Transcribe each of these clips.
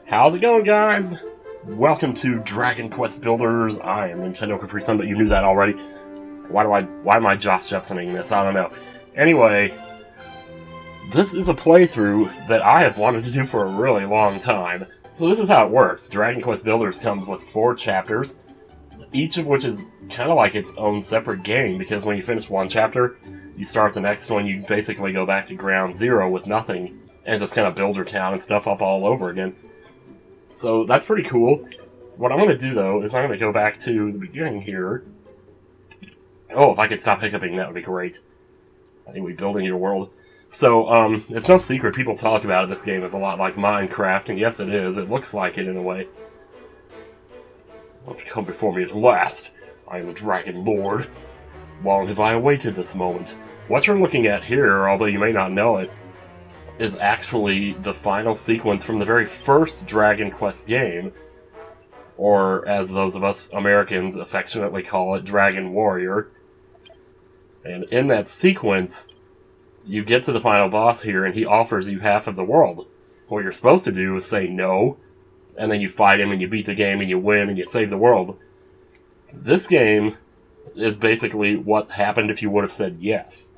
How's it going, guys? Welcome to Dragon Quest Builders. I am Nintendo Capri Sun, but you knew that already. Why am I Josh Jepsoning this? I don't know. Anyway, this is a playthrough that I have wanted to do for a really long time. So this is how it works. Dragon Quest Builders comes with 4 chapters, each of which is kind of like its own separate game, because when you finish one chapter, you start the next one, you basically go back to ground zero with nothing, and just kind of build your town and stuff up all over again. So that's pretty cool. What I'm going to do, though, is I'm going to go back to the beginning here. Oh, if I could stop hiccuping, that would be great. Anyway, building your world. So, it's no secret, people talk about it, this game is a lot like Minecraft, and yes it is, it looks like it in a way. Won't you come before me at last? I am the Dragon Lord. Long have I awaited this moment. What you're looking at here, although you may not know it, is actually the final sequence from the very first Dragon Quest game, or as those of us Americans affectionately call it, Dragon Warrior. And in that sequence, you get to the final boss here, and he offers you half of the world. What you're supposed to do is say no, and then you fight him, and you beat the game, and you win, and you save the world. This game is basically what happened if you would have said yes.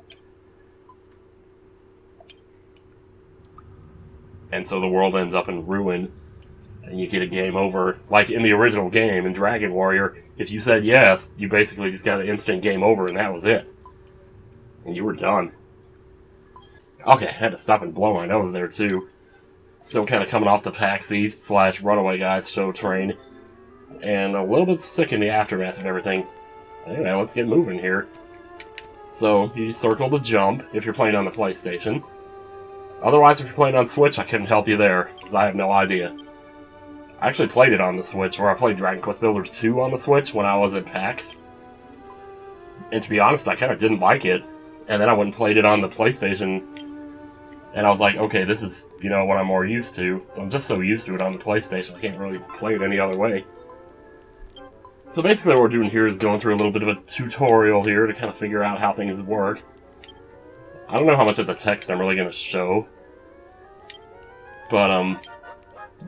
And so the world ends up in ruin, and you get a game over. Like in the original game, in Dragon Warrior, if you said yes, you basically just got an instant game over, and that was it. And you were done. Okay, I had to stop and blow my nose there, too. Still kind of coming off the PAX East / Runaway Guides show train, and a little bit sick in the aftermath of everything. Anyway, let's get moving here. So, you circle the jump if you're playing on the PlayStation. Otherwise, if you're playing on Switch, I couldn't help you there, because I have no idea. I actually played it on the Switch, where I played Dragon Quest Builders 2 on the Switch when I was at PAX. And to be honest, I kind of didn't like it. And then I went and played it on the PlayStation, and I was like, okay, this is, you know, what I'm more used to. So I'm just so used to it on the PlayStation, I can't really play it any other way. So basically what we're doing here is going through a little bit of a tutorial here to kind of figure out how things work. I don't know how much of the text I'm really going to show. But,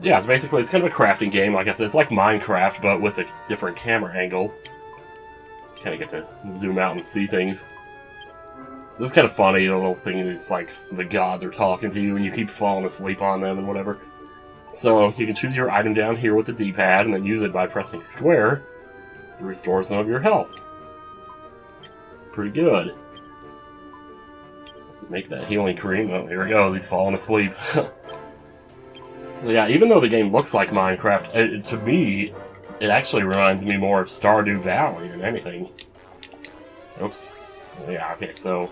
yeah, it's kind of a crafting game. Like I said, it's like Minecraft, but with a different camera angle. Just kind of get to zoom out and see things. This is kind of funny, the little thing is like the gods are talking to you and you keep falling asleep on them and whatever. So you can choose your item down here with the D-pad and then use it by pressing square to restore some of your health. Pretty good. Let's make that healing cream. Oh, here he goes, he's falling asleep. So yeah, even though the game looks like Minecraft, to me, it actually reminds me more of Stardew Valley than anything. Oops. Yeah, okay, so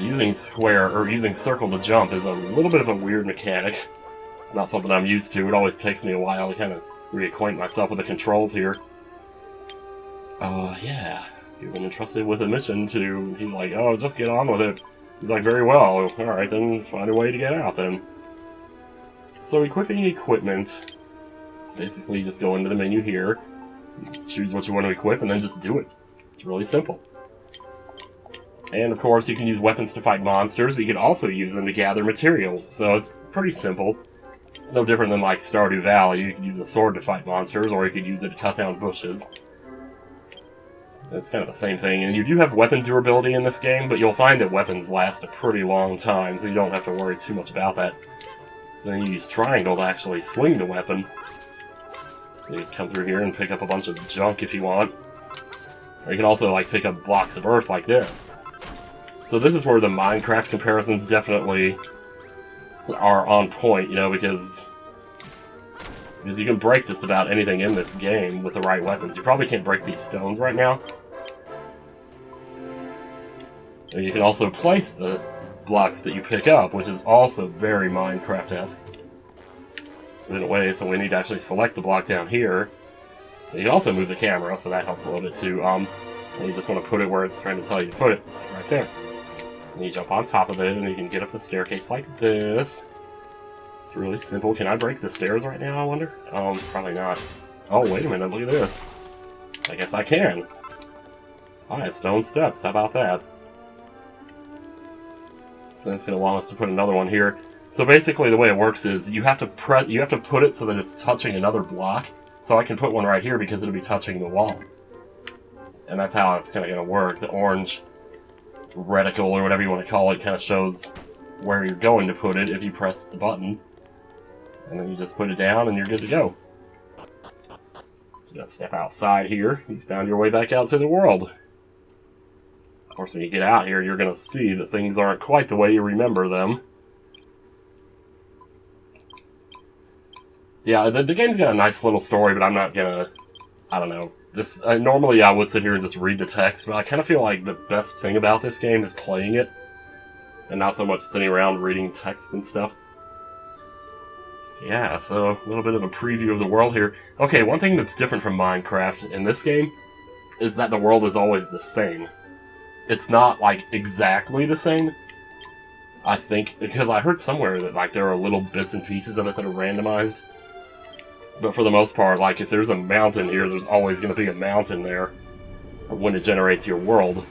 using square, or using circle to jump is a little bit of a weird mechanic. Not something I'm used to. It always takes me a while to kind of reacquaint myself with the controls here. Yeah. You've been entrusted with a mission to... He's like, oh, just get on with it. He's like, very well. Alright, then find a way to get out, then. So, equipping equipment. Basically, you just go into the menu here. You just choose what you want to equip, and then just do it. It's really simple. And of course, you can use weapons to fight monsters, but you can also use them to gather materials, so it's pretty simple. It's no different than like Stardew Valley. You could use a sword to fight monsters, or you could use it to cut down bushes. It's kind of the same thing, and you do have weapon durability in this game, but you'll find that weapons last a pretty long time, so you don't have to worry too much about that. So then you use triangle to actually swing the weapon. So you come through here and pick up a bunch of junk if you want. Or you can also like pick up blocks of earth like this. So this is where the Minecraft comparisons definitely are on point, you know, because you can break just about anything in this game with the right weapons. You probably can't break these stones right now. And you can also place the blocks that you pick up, which is also very Minecraft-esque. In a way, so we need to actually select the block down here. You can also move the camera, so that helps a little bit too. And you just want to put it where it's trying to tell you to put it, right there. And you jump on top of it, and you can get up the staircase like this. It's really simple. Can I break the stairs right now, I wonder? Probably not. Oh, wait a minute, look at this. I guess I can. I have stone steps, how about that? So it's going to want us to put another one here. So basically the way it works is you have to put it so that it's touching another block. So I can put one right here because it'll be touching the wall. And that's how it's kind of going to work. The orange reticle, or whatever you want to call it, kind of shows where you're going to put it if you press the button. And then you just put it down and you're good to go. So you got to step outside here. You found your way back out to the world. Of course, when you get out here, you're going to see that things aren't quite the way you remember them. Yeah, the game's got a nice little story, but I'm not gonna... I don't know. Normally I would sit here and just read the text, but I kind of feel like the best thing about this game is playing it, and not so much sitting around reading text and stuff. Yeah, so a little bit of a preview of the world here. Okay, one thing that's different from Minecraft in this game is that the world is always the same. It's not, like, exactly the same. I think, because I heard somewhere that, like, there are little bits and pieces of it that are randomized. But for the most part, like, if there's a mountain here, there's always going to be a mountain there when it generates your world.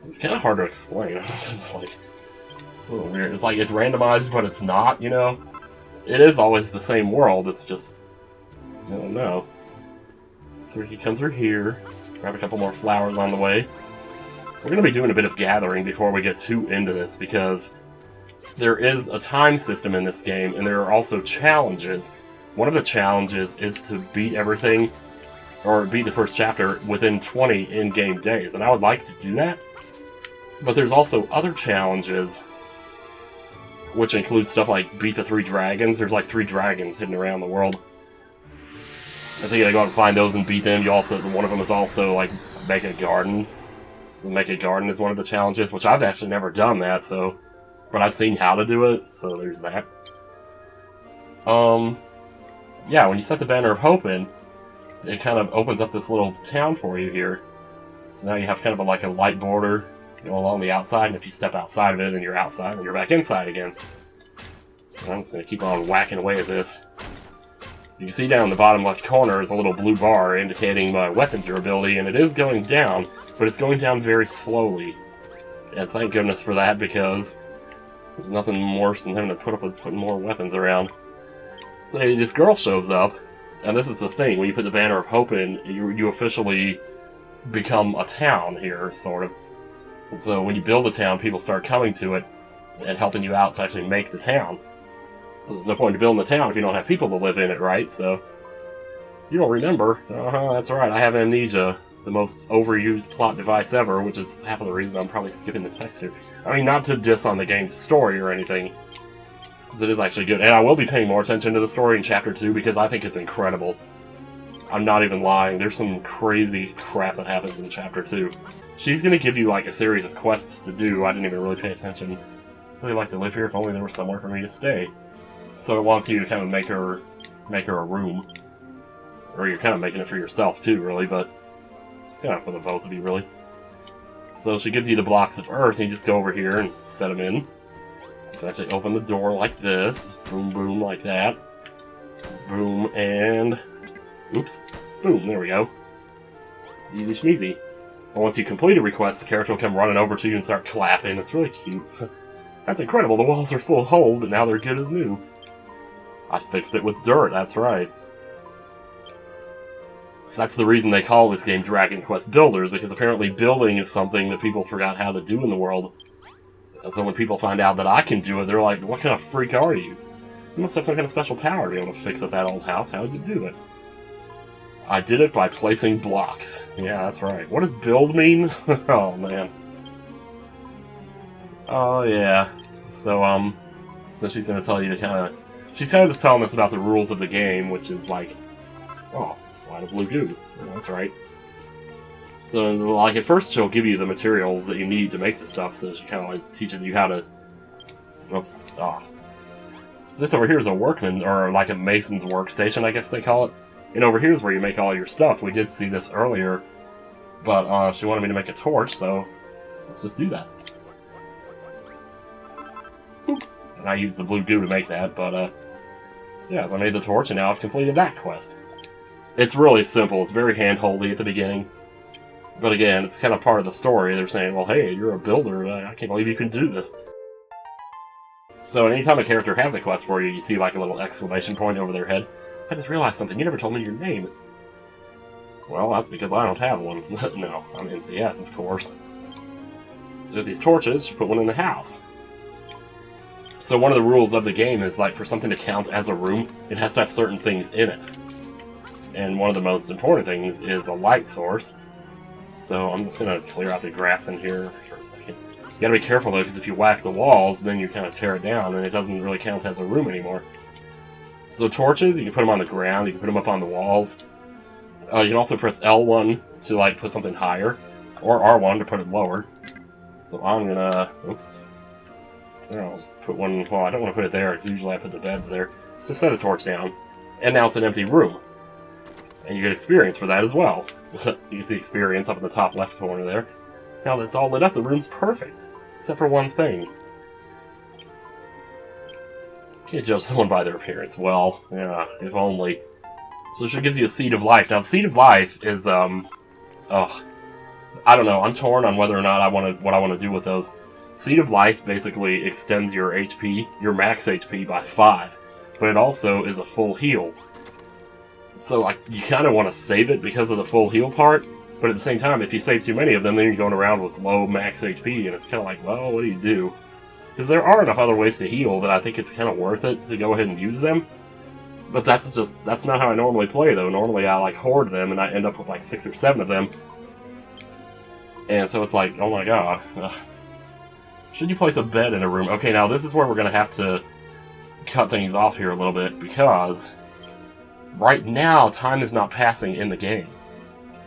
It's kind of hard to explain. It's like, it's a little weird. It's like, it's randomized, but it's not, you know? It is always the same world, it's just, I don't know. So we can come through here, grab a couple more flowers on the way. We're going to be doing a bit of gathering before we get too into this, because there is a time system in this game, and there are also challenges. One of the challenges is to beat everything, or beat the first chapter, within 20 in-game days, and I would like to do that. But there's also other challenges, which include stuff like beat the 3 dragons. There's like 3 dragons hidden around the world. And so you gotta go out and find those and beat them. You also, one of them is also like make a garden. So make a garden is one of the challenges, which I've actually never done that, so... But I've seen how to do it, so there's that. Yeah, when you set the Banner of Hope in, it kind of opens up this little town for you here. So now you have kind of like a light border going along the outside, and if you step outside of it, then you're outside, and you're back inside again. And I'm just going to keep on whacking away at this. You can see down in the bottom left corner is a little blue bar indicating my weapon durability, and it is going down, but it's going down very slowly. And thank goodness for that, because there's nothing worse than having to put up with putting more weapons around. So this girl shows up, and this is the thing, when you put the Banner of Hope in, you officially become a town here, sort of. And so when you build a town, people start coming to it and helping you out to actually make the town. There's no point in building the town if you don't have people to live in it, right? So, you don't remember. That's right, I have amnesia. The most overused plot device ever, which is half of the reason I'm probably skipping the text here. I mean, not to diss on the game's story or anything, because it is actually good. And I will be paying more attention to the story in Chapter 2, because I think it's incredible. I'm not even lying. There's some crazy crap that happens in Chapter 2. She's going to give you, like, a series of quests to do. I didn't even really pay attention. I'd really like to live here if only there was somewhere for me to stay. So it wants you to kind of make her a room. Or you're kind of making it for yourself, too, really, but it's kind of for the both of you, really. So she gives you the blocks of earth, and you just go over here and set them in. You can actually open the door like this. Boom, boom, like that. Boom, and... oops. Boom, there we go. Easy schmeezy. But once you complete a request, the character will come running over to you and start clapping. It's really cute. That's incredible. The walls are full of holes, but now they're good as new. I fixed it with dirt, that's right. So that's the reason they call this game Dragon Quest Builders, because apparently building is something that people forgot how to do in the world. And so when people find out that I can do it, they're like, what kind of freak are you? You must have some kind of special power to be able to fix up that old house. How did you do it? I did it by placing blocks. Yeah, that's right. What does build mean? Oh, man. Oh, yeah. So, so she's going to tell you to kind of... She's kind of just telling us about the rules of the game, which is like... Oh, slide of blue goo. Yeah, that's right. So, like, at first she'll give you the materials that you need to make the stuff, so she kind of, like, teaches you how to... Oops. Ah. So this over here is a workman, or like a mason's workstation, I guess they call it. And over here is where you make all your stuff. We did see this earlier, but she wanted me to make a torch, so let's just do that. And I used the blue goo to make that, but yeah, so I made the torch, and now I've completed that quest. It's really simple. It's very hand-holdy at the beginning. But again, it's kind of part of the story. They're saying, well, hey, you're a builder. I can't believe you can do this. So anytime a character has a quest for you, you see like a little exclamation point over their head. I just realized something. You never told me your name. Well, that's because I don't have one. No, I'm NCS, of course. So with these torches, you put one in the house. So one of the rules of the game is, like, for something to count as a room, it has to have certain things in it. And one of the most important things is a light source. So I'm just going to clear out the grass in here for a second. You gotta be careful though, because if you whack the walls, then you kind of tear it down, and it doesn't really count as a room anymore. So torches, you can put them on the ground, you can put them up on the walls. You can also press L1 to like put something higher, or R1 to put it lower. So I'm gonna, oops. I'll just put one, well, I don't want to put it there, because usually I put the beds there. Just set a torch down. And now it's an empty room. And you get experience for that as well. You can see experience up in the top left corner there. Now that it's all lit up, the room's perfect. Except for one thing. Can't judge someone by their appearance. Well, yeah, if only. So she gives you a Seed of Life. Now, the Seed of Life is, I don't know. I'm torn on whether or not what I want to do with those. Seed of Life basically extends your HP, your max HP, by 5. But it also is a full heal. So you kind of want to save it because of the full heal part. But at the same time, if you save too many of them, then you're going around with low max HP. And it's kind of like, well, what do you do? Because there are enough other ways to heal that I think it's kind of worth it to go ahead and use them. But that's not how I normally play, though. Normally I, like, hoard them, and I end up with, like, 6 or 7 of them. And so it's like, oh my god. Should you place a bed in a room? Okay, now this is where we're going to have to cut things off here a little bit, because right now, time is not passing in the game.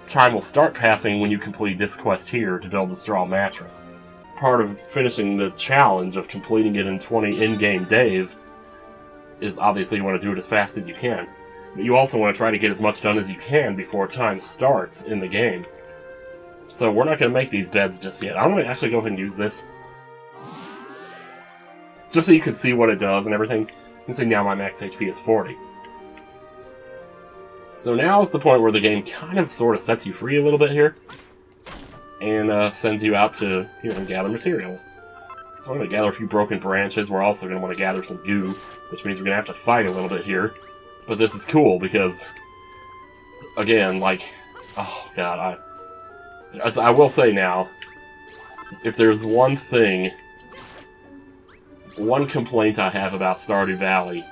Time will start passing when you complete this quest here to build the straw mattress. Part of finishing the challenge of completing it in 20 in-game days is obviously you want to do it as fast as you can. But you also want to try to get as much done as you can before time starts in the game. So we're not going to make these beds just yet. I'm going to actually go ahead and use this. Just so you can see what it does and everything. You can see now my max HP is 40. So now is the point where the game kind of sort of sets you free a little bit here. And sends you out to here and gather materials. So I'm going to gather a few broken branches. We're also going to want to gather some goo, which means we're going to have to fight a little bit here. But this is cool because, again, like, oh god, I will say now, if there's one thing, one complaint I have about Stardew Valley,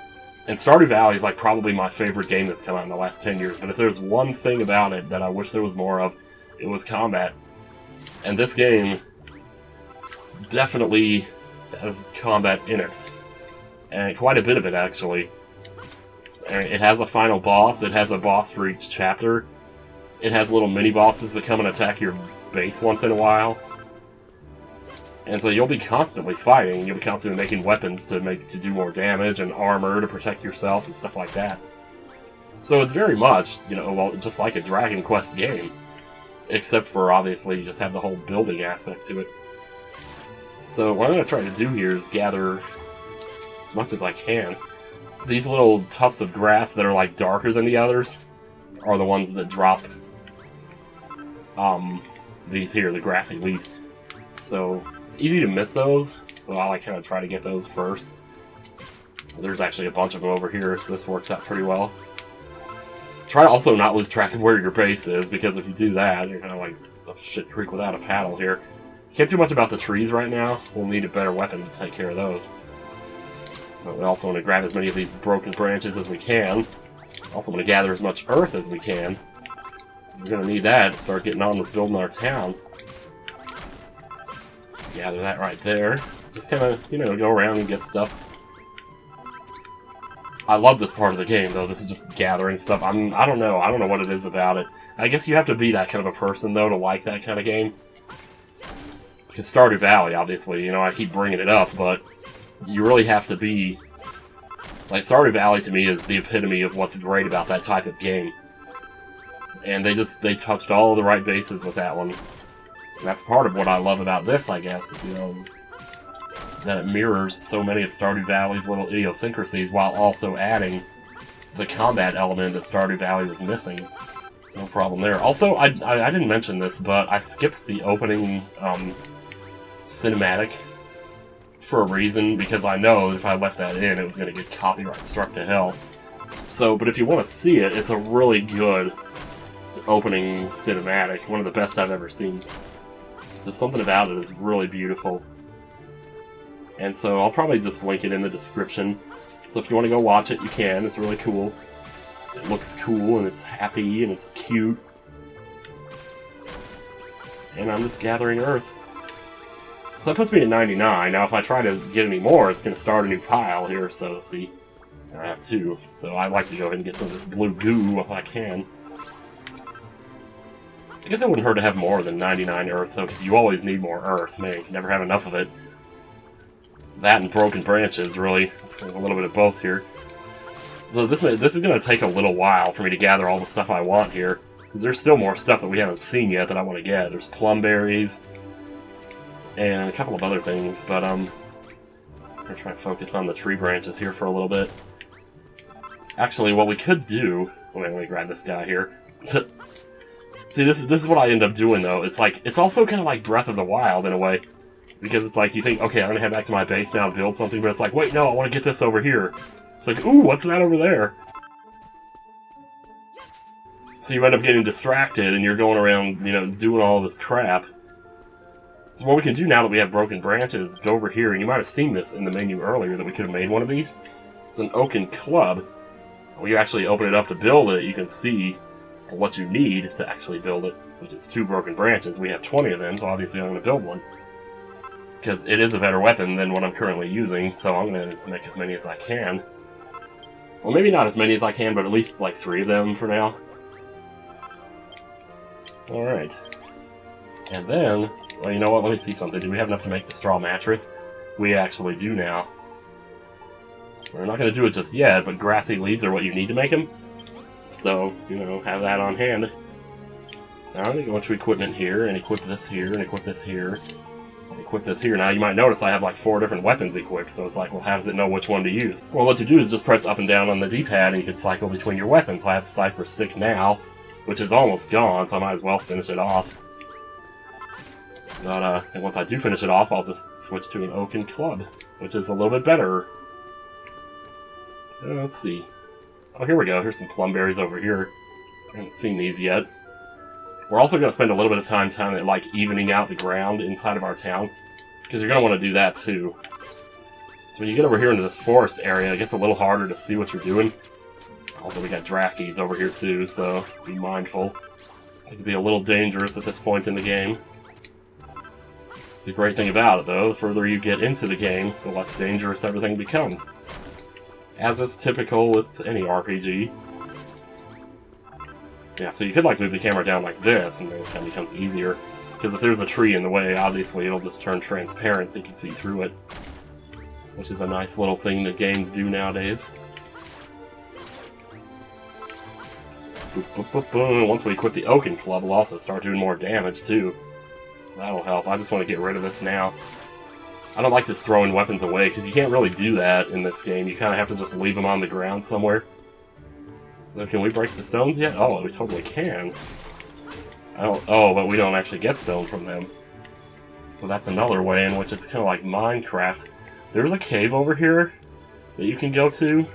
and Stardew Valley is like probably my favorite game that's come out in the last 10 years, but if there's one thing about it that I wish there was more of, it was combat. And this game definitely has combat in it. And quite a bit of it, actually. And it has a final boss, it has a boss for each chapter. It has little mini-bosses that come and attack your base once in a while. And so you'll be constantly fighting, you'll be constantly making weapons to do more damage, and armor to protect yourself, and stuff like that. So it's very much, you know, well, just like a Dragon Quest game. Except for, obviously, you just have the whole building aspect to it. So what I'm going to try to do here is gather as much as I can. These little tufts of grass that are, like, darker than the others are the ones that drop these here, the grassy leaves. So it's easy to miss those, so I like kind of try to get those first. There's actually a bunch of them over here, so this works out pretty well. Try to also not lose track of where your base is, because if you do that, you're kind of like a shit creek without a paddle here. Can't do much about the trees right now. We'll need a better weapon to take care of those. But we also want to grab as many of these broken branches as we can. Also want to gather as much earth as we can. We're going to need that to start getting on with building our town. So gather that right there. Just kind of, you know, go around and get stuff. I love this part of the game, though. This is just gathering stuff. I don't know what it is about it. I guess you have to be that kind of a person, though, to like that kind of game. Because Stardew Valley, obviously, you know, I keep bringing it up, but you really have to be... Like, Stardew Valley, to me, is the epitome of what's great about that type of game. And they touched all the right bases with that one. And that's part of what I love about this, I guess, you know, is that it mirrors so many of Stardew Valley's little idiosyncrasies while also adding the combat element that Stardew Valley was missing. No problem there. Also, I didn't mention this, but I skipped the opening cinematic for a reason, because I know if I left that in, it was going to get copyright struck to hell. So, but if you want to see it, it's a really good opening cinematic, one of the best I've ever seen. So something about it is really beautiful. And so I'll probably just link it in the description. So if you want to go watch it, you can. It's really cool. It looks cool, and it's happy, and it's cute. And I'm just gathering Earth. So that puts me at 99. Now if I try to get any more, it's going to start a new pile here, so see. I have 2. So I'd like to go ahead and get some of this blue goo if I can. I guess it wouldn't hurt to have more than 99 Earth, though, because you always need more Earth. Man, you can never have enough of it. That and broken branches, really. It's a little bit of both here. So this is going to take a little while for me to gather all the stuff I want here. Because there's still more stuff that we haven't seen yet that I want to get. There's plum berries and a couple of other things, but I'm going to try and focus on the tree branches here for a little bit. Actually, what we could do... Wait, let me grab this guy here. See, this is what I end up doing, though. It's like, it's also kind of like Breath of the Wild, in a way. Because it's like, you think, okay, I'm going to head back to my base now and build something, but it's like, wait, no, I want to get this over here. It's like, ooh, what's that over there? So you end up getting distracted, and you're going around, you know, doing all this crap. So what we can do now that we have broken branches, go over here, and you might have seen this in the menu earlier, that we could have made one of these. It's an oaken club. When you actually open it up to build it, you can see what you need to actually build it, which is 2 broken branches. We have 20 of them, so obviously I'm going to build one. Because it is a better weapon than what I'm currently using, so I'm going to make as many as I can. Well, maybe not as many as I can, but at least like 3 of them for now. Alright. And then, well, you know what, let me see something. Do we have enough to make the straw mattress? We actually do now. We're not going to do it just yet, but grassy leaves are what you need to make them. So, you know, have that on hand. Now I'm going to go into equipment here, and equip this here, and equip this here. Equip this here. Now you might notice I have like 4 different weapons equipped, so it's like, well, how does it know which one to use? Well, what you do is just press up and down on the D-pad and you can cycle between your weapons. So I have the Cypress Stick now, which is almost gone, so I might as well finish it off. But and once I do finish it off, I'll just switch to an oaken club, which is a little bit better. Let's see. Oh, here we go. Here's some plum berries over here. I haven't seen these yet. We're also going to spend a little bit of time like evening out the ground inside of our town, because you're going to want to do that too. So when you get over here into this forest area, it gets a little harder to see what you're doing. Also, we got Drackies over here too, so be mindful. It could be a little dangerous at this point in the game. That's the great thing about it, though. The further you get into the game, the less dangerous everything becomes. As is typical with any RPG. Yeah, so you could like move the camera down like this, and then it kind of becomes easier. Because if there's a tree in the way, obviously it'll just turn transparent so you can see through it. Which is a nice little thing that games do nowadays. Boop, boop, boop, boom. Once we equip the Oaken Club, we'll also start doing more damage too. So that'll help. I just want to get rid of this now. I don't like just throwing weapons away, because you can't really do that in this game. You kind of have to just leave them on the ground somewhere. So can we break the stones yet? Oh, we totally can. Oh, but we don't actually get stone from them. So that's another way in which it's kind of like Minecraft. There's a cave over here that you can go to.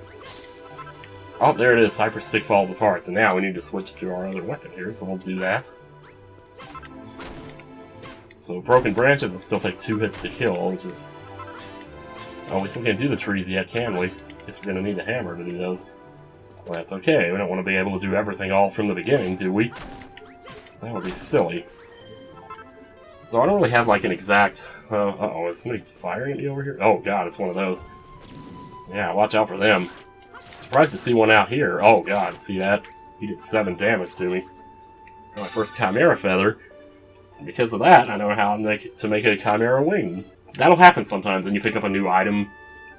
Oh, there it is. Cypress Stick falls apart. So now we need to switch to our other weapon here, so we'll do that. So broken branches will still take 2 hits to kill, which is... Oh, we still can't do the trees yet, can we? Guess we're going to need the hammer to do those. Well, that's okay. We don't want to be able to do everything all from the beginning, do we? That would be silly. So I don't really have, like, an exact... uh-oh, is somebody firing at me over here? Oh, God, it's one of those. Yeah, watch out for them. Surprised to see one out here. Oh, God, see that? He did 7 damage to me. My first Chimera Feather. And because of that, I know how to make a Chimera Wing. That'll happen sometimes when you pick up a new item.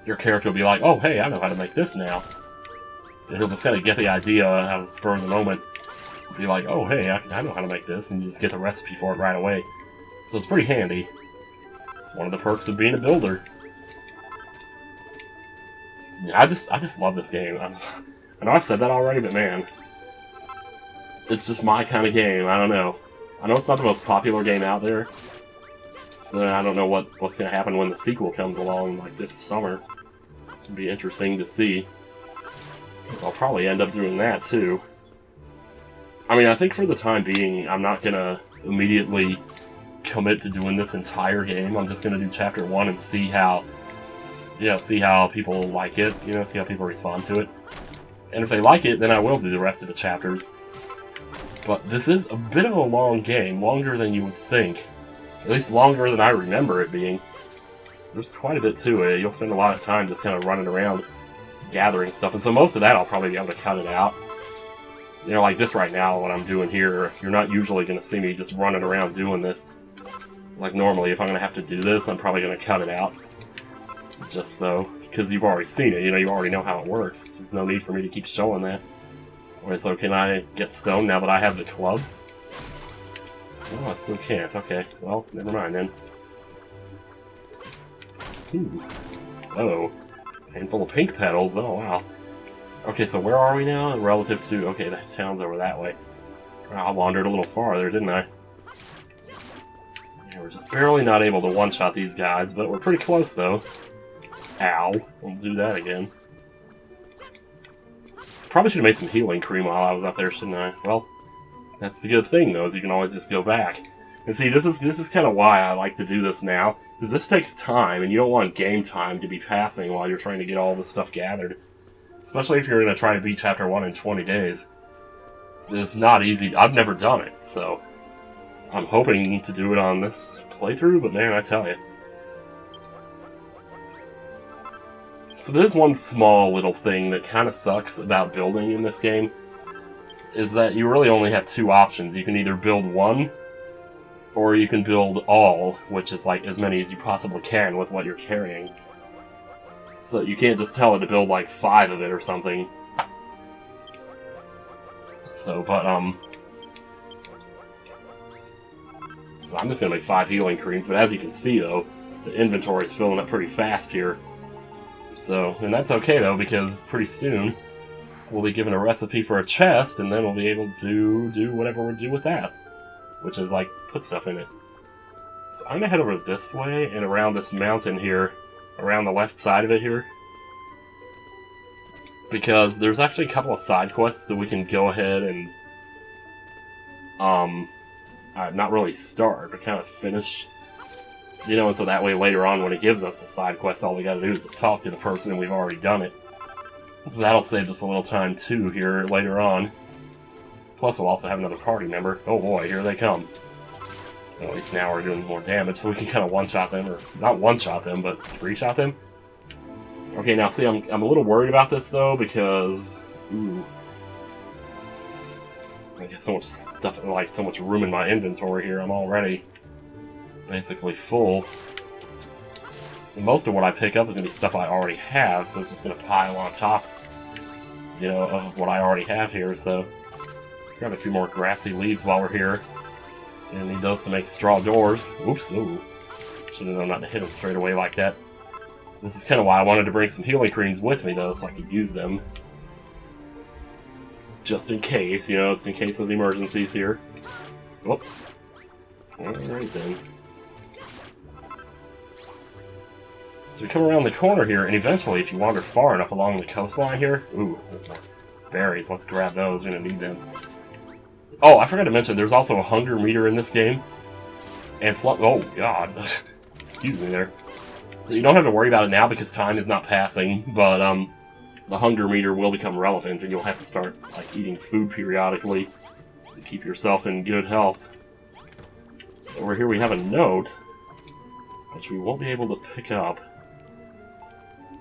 Your character will be like, oh, hey, I know how to make this now. And he'll just kind of get the idea out of the spur of the moment. Be like, oh, hey, I know how to make this, and you just get the recipe for it right away. So it's pretty handy. It's one of the perks of being a builder. Yeah, I just love this game. I know I've said that already, but man. It's just my kind of game. I don't know. I know it's not the most popular game out there, so I don't know what's going to happen when the sequel comes along, like this summer. It's going to be interesting to see. Because I'll probably end up doing that, too. I mean, I think for the time being, I'm not going to immediately commit to doing this entire game. I'm just going to do Chapter 1 and see how, see how people like it, see how people respond to it. And if they like it, then I will do the rest of the chapters. But this is a bit of a long game, longer than you would think. At least longer than I remember it being. There's quite a bit to it. You'll spend a lot of time just kind of running around, gathering stuff. And so most of that I'll probably be able to cut it out. Like this right now, what I'm doing here, you're not usually going to see me just running around doing this. Like normally, if I'm going to have to do this, I'm probably going to cut it out. Just so, because you've already seen it, you already know how it works. There's no need for me to keep showing that. Alright, so can I get stone now that I have the club? Oh, I still can't. Okay, well, never mind then. Ooh. Uh-oh. Handful of pink petals, oh wow. Okay, so where are we now relative to... Okay, the town's over that way. I wandered a little farther, didn't I? Yeah, we're just barely not able to one-shot these guys, but we're pretty close, though. Ow. We'll do that again. Probably should have made some healing cream while I was up there, shouldn't I? Well, that's the good thing, though, is you can always just go back. And see, this is kind of why I like to do this now, because this takes time, and you don't want game time to be passing while you're trying to get all this stuff gathered. Especially if you're going to try to beat Chapter 1 in 20 days. It's not easy. I've never done it, so I'm hoping to do it on this playthrough, but man, I tell you. So there's one small little thing that kind of sucks about building in this game, is that you really only have two options. You can either build one, or you can build all, which is like as many as you possibly can with what you're carrying. So you can't just tell it to build like 5 of it or something. So, but, I'm just gonna make 5 healing creams, but as you can see though, the inventory is filling up pretty fast here. So, and that's okay though, because pretty soon we'll be given a recipe for a chest, and then we'll be able to do whatever we do with that. Which is like, put stuff in it. So I'm gonna head over this way and around this mountain here. Around the left side of it here. Because there's actually a couple of side quests that we can go ahead and not really start, but kind of finish. And so that way later on when it gives us the side quest, all we gotta do is just talk to the person and we've already done it. So that'll save us a little time too here later on. Plus we'll also have another party member. Oh boy, here they come. Well, at least now we're doing more damage, so we can kind of one-shot them, or not one-shot them, but three-shot them. Okay, now see, I'm a little worried about this though, because I get so much stuff, like so much room in my inventory here. I'm already basically full. So most of what I pick up is gonna be stuff I already have, so it's just gonna pile on top, of what I already have here. So grab a few more grassy leaves while we're here. And need those to make straw doors. Oops, ooh. Should have known not to hit them straight away like that. This is kind of why I wanted to bring some healing creams with me, though, so I could use them. Just in case, just in case of emergencies here. Oh. Alright then. So we come around the corner here, and eventually, if you wander far enough along the coastline here... Ooh, there's more berries. Let's grab those. We're gonna need them. Oh, I forgot to mention, there's also a hunger meter in this game. And oh, God. Excuse me there. So you don't have to worry about it now because time is not passing, but the hunger meter will become relevant and you'll have to start like eating food periodically to keep yourself in good health. So over here we have a note, which we won't be able to pick up.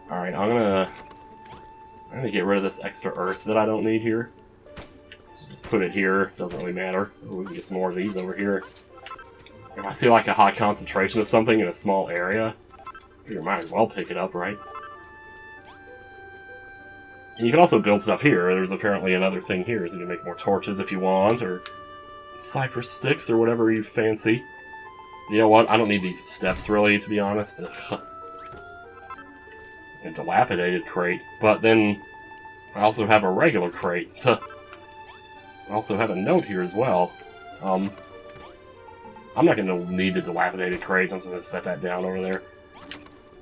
Alright, I'm gonna get rid of this extra earth that I don't need here. Just put it here, doesn't really matter. We can get some more of these over here. If I see like a high concentration of something in a small area, you might as well pick it up, right? And you can also build stuff here. There's apparently another thing here, so you can make more torches if you want, or cypress sticks, or whatever you fancy. You know what? I don't need these steps, really, to be honest. A dilapidated crate. But then I also have a regular crate. I also have a note here as well. I'm not going to need the dilapidated crate. I'm just going to set that down over there.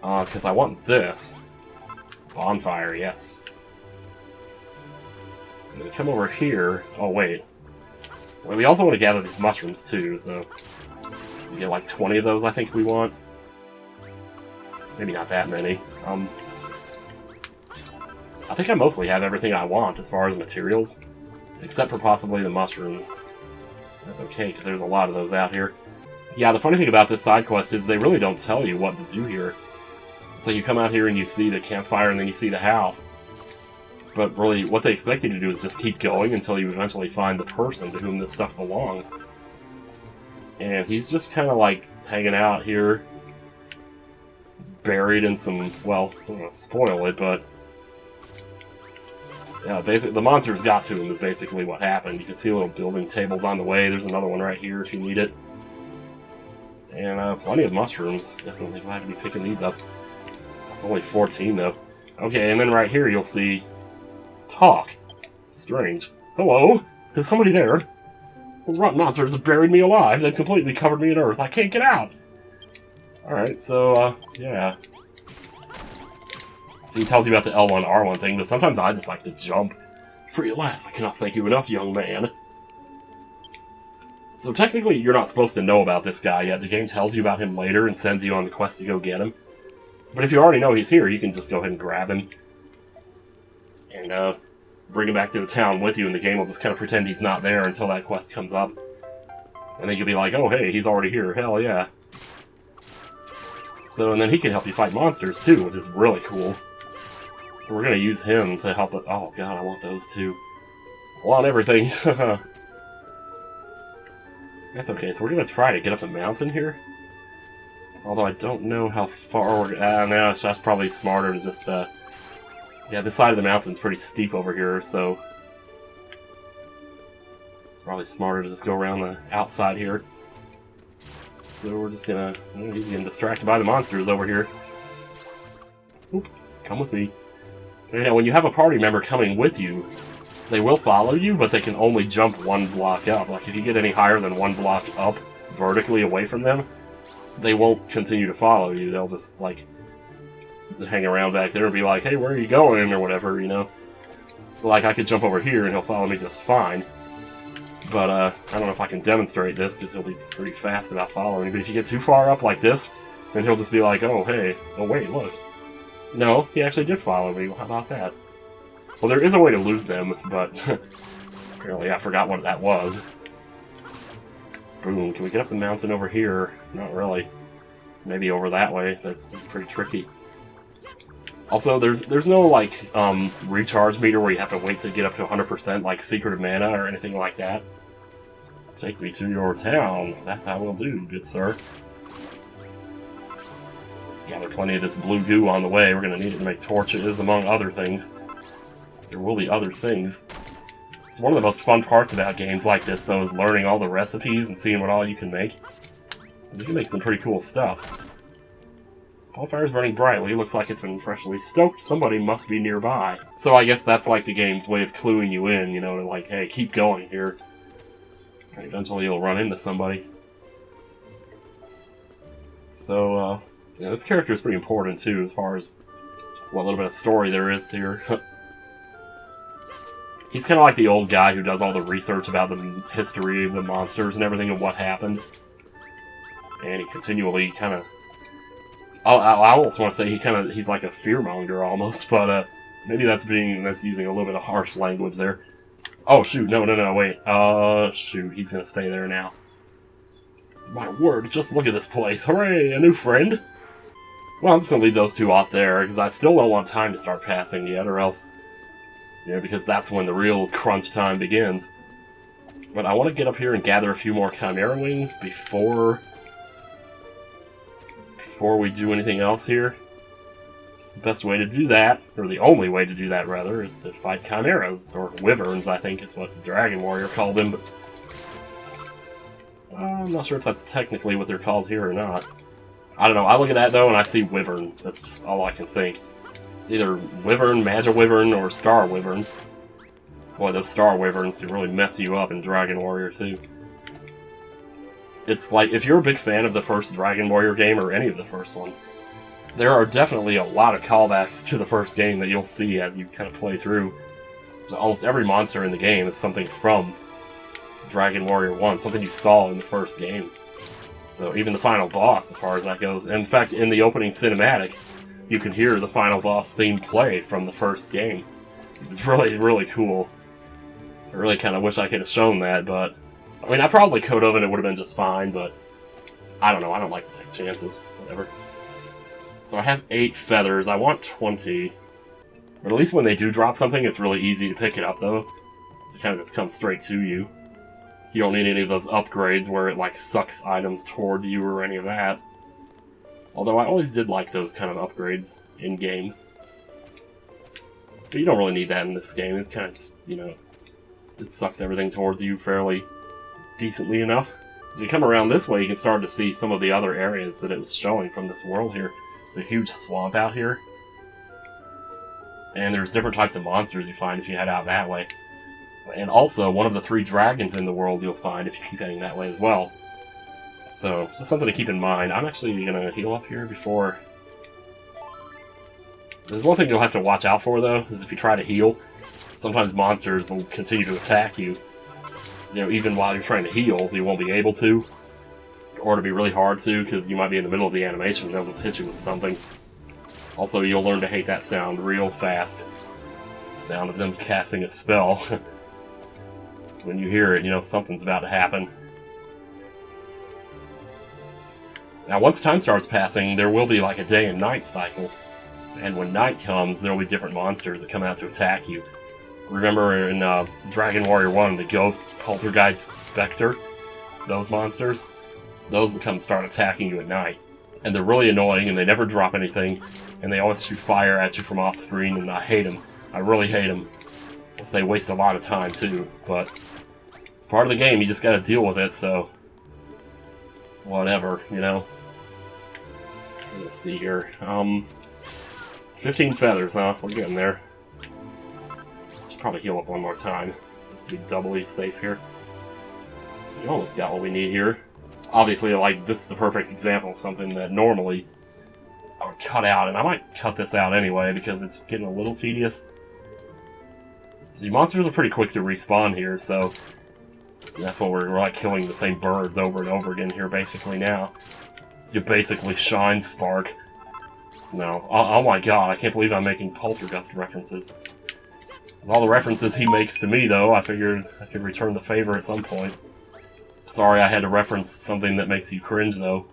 Because I want this. Bonfire, yes. I'm going to come over here. Oh, wait. Well, we also want to gather these mushrooms, too, so... we get like 20 of those, I think we want. Maybe not that many. I think I mostly have everything I want as far as materials. Except for possibly the mushrooms. That's okay, because there's a lot of those out here. Yeah, the funny thing about this side quest is they really don't tell you what to do here. So you come out here and you see the campfire and then you see the house. But really, what they expect you to do is just keep going until you eventually find the person to whom this stuff belongs. And he's just kind of like hanging out here. Buried in some, well, I don't want to spoil it, but... yeah, basically, the monsters got to him is basically what happened. You can see little building tables on the way. There's another one right here if you need it. And plenty of mushrooms. Definitely glad to be picking these up. That's only 14, though. Okay, and then right here you'll see... talk. Strange. Hello? Is somebody there? Those rotten monsters have buried me alive. They've completely covered me in earth. I can't get out! Alright, so, yeah. So he tells you about the L1, R1 thing, but sometimes I just like to jump. Free at last, I cannot thank you enough, young man. So technically, you're not supposed to know about this guy yet. The game tells you about him later and sends you on the quest to go get him. But if you already know he's here, you can just go ahead and grab him. And, bring him back to the town with you, and the game will just kind of pretend he's not there until that quest comes up. And then you'll be like, oh hey, he's already here, hell yeah. So, and then he can help you fight monsters too, which is really cool. So we're gonna use him to help it. Oh god, I want those too. I want everything. That's okay, so we're gonna try to get up the mountain here. Although I don't know how far we're... no, it's just probably smarter to just, yeah, this side of the mountain's pretty steep over here, so... it's probably smarter to just go around the outside here. So we're just gonna... he's getting distracted by the monsters over here. Oop, come with me. You know, when you have a party member coming with you, they will follow you, but they can only jump one block up. Like, if you get any higher than one block up, vertically away from them, they won't continue to follow you. They'll just, like, hang around back there and be like, hey, where are you going, or whatever, you know? So, like, I could jump over here and he'll follow me just fine. But, I don't know if I can demonstrate this, because he'll be pretty fast about following me. But if you get too far up like this, then he'll just be like, oh, hey, oh, wait, look. No, he actually did follow me. Well, how about that? Well, there is a way to lose them, but apparently I forgot what that was. Boom, can we get up the mountain over here? Not really. Maybe over that way. That's pretty tricky. Also, there's no, like, recharge meter where you have to wait to get up to 100%, like Secret of Mana or anything like that. Take me to your town. That I will do, good sir. Gather plenty of this blue goo on the way. We're going to need it to make torches, among other things. There will be other things. It's one of the most fun parts about games like this, though, is learning all the recipes and seeing what all you can make. You can make some pretty cool stuff. Bonfire's burning brightly. Looks like it's been freshly stoked. Somebody must be nearby. So I guess that's like the game's way of cluing you in, you know, to like, hey, keep going here. And eventually you'll run into somebody. So, yeah, this character is pretty important, too, as far as what little bit of story there is here. He's kind of like the old guy who does all the research about the history of the monsters and everything and what happened. And he continually kind of... I almost want to say he's like a fearmonger almost, but maybe that's using a little bit of harsh language there. Oh, shoot, no, wait. Shoot, he's gonna stay there now. My word, just look at this place. Hooray, a new friend! Well, I'm just gonna leave those two off there, because I still don't want time to start passing yet, or else... you know, because that's when the real crunch time begins. But I want to get up here and gather a few more Chimera Wings before we do anything else here. Just the best way to do that, or the only way to do that, rather, is to fight Chimeras, or Wyverns, I think is what Dragon Warrior called them, but... I'm not sure if that's technically what they're called here or not. I don't know, I look at that, though, and I see Wyvern. That's just all I can think. It's either Wyvern, Magic Wyvern, or Star Wyvern. Boy, those Star Wyverns can really mess you up in Dragon Warrior too. It's like, if you're a big fan of the first Dragon Warrior game, or any of the first ones, there are definitely a lot of callbacks to the first game that you'll see as you kind of play through. So almost every monster in the game is something from Dragon Warrior 1, something you saw in the first game. So even the final boss, as far as that goes. In fact, in the opening cinematic, you can hear the final boss theme play from the first game. It's really, really cool. I really kind of wish I could have shown that, but... I mean, I probably could have, and it would have been just fine, but... I don't know, I don't like to take chances. Whatever. So I have 8 feathers, I want 20. But at least when they do drop something, it's really easy to pick it up, though. So it kind of just comes straight to you. You don't need any of those upgrades where it, like, sucks items toward you or any of that. Although I always did like those kind of upgrades in games. But you don't really need that in this game. It's kind of just, you know, it sucks everything towards you fairly decently enough. As you come around this way, you can start to see some of the other areas that it was showing from this world here. It's a huge swamp out here. And there's different types of monsters you find if you head out that way. And also, one of the 3 dragons in the world you'll find if you keep heading that way as well. So, just something to keep in mind. I'm actually going to heal up here before... There's one thing you'll have to watch out for, though, is if you try to heal, sometimes monsters will continue to attack you. You know, even while you're trying to heal, so you won't be able to. Or it'll be really hard to, because you might be in the middle of the animation and they'll just hit you with something. Also, you'll learn to hate that sound real fast. The sound of them casting a spell. When you hear it, you know something's about to happen. Now, once time starts passing, there will be like a day and night cycle. And when night comes, there will be different monsters that come out to attack you. Remember in Dragon Warrior 1, the Ghost, Poltergeist, Spectre? Those monsters? Those will come start attacking you at night. And they're really annoying, and they never drop anything. And they always shoot fire at you from off screen, and I hate them. I really hate them. Because they waste a lot of time, too. But it's part of the game, you just gotta deal with it, so... Whatever, you know? Let's see here. 15 feathers, huh? We're getting there. Should probably heal up one more time. Just to be doubly safe here. So we almost got what we need here. Obviously, like, this is the perfect example of something that normally I would cut out, and I might cut this out anyway because it's getting a little tedious. The monsters are pretty quick to respawn here, so that's what we're like, killing the same birds over and over again here basically now. So you basically shine Spark. No, oh my god, I can't believe I'm making Poltergeist references. With all the references he makes to me, though, I figured I could return the favor at some point. Sorry I had to reference something that makes you cringe, though.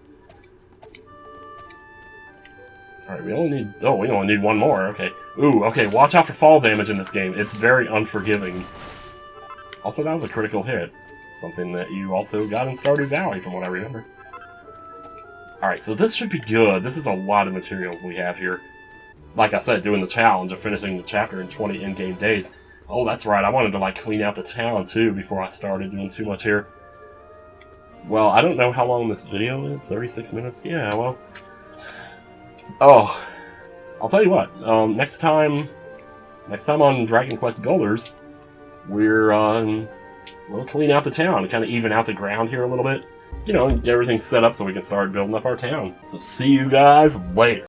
Alright, we only need one more, okay. Ooh, okay, watch out for fall damage in this game. It's very unforgiving. Also, that was a critical hit. Something that you also got in Stardew Valley, from what I remember. Alright, so this should be good. This is a lot of materials we have here. Like I said, doing the challenge of finishing the chapter in 20 in-game days. Oh, that's right, I wanted to, like, clean out the town, too, before I started doing too much here. Well, I don't know how long this video is. 36 minutes? Yeah, well... Oh, I'll tell you what. Next time on Dragon Quest Builders, we'll clean out the town, kind of even out the ground here a little bit. You know, and get everything set up so we can start building up our town. So see you guys later.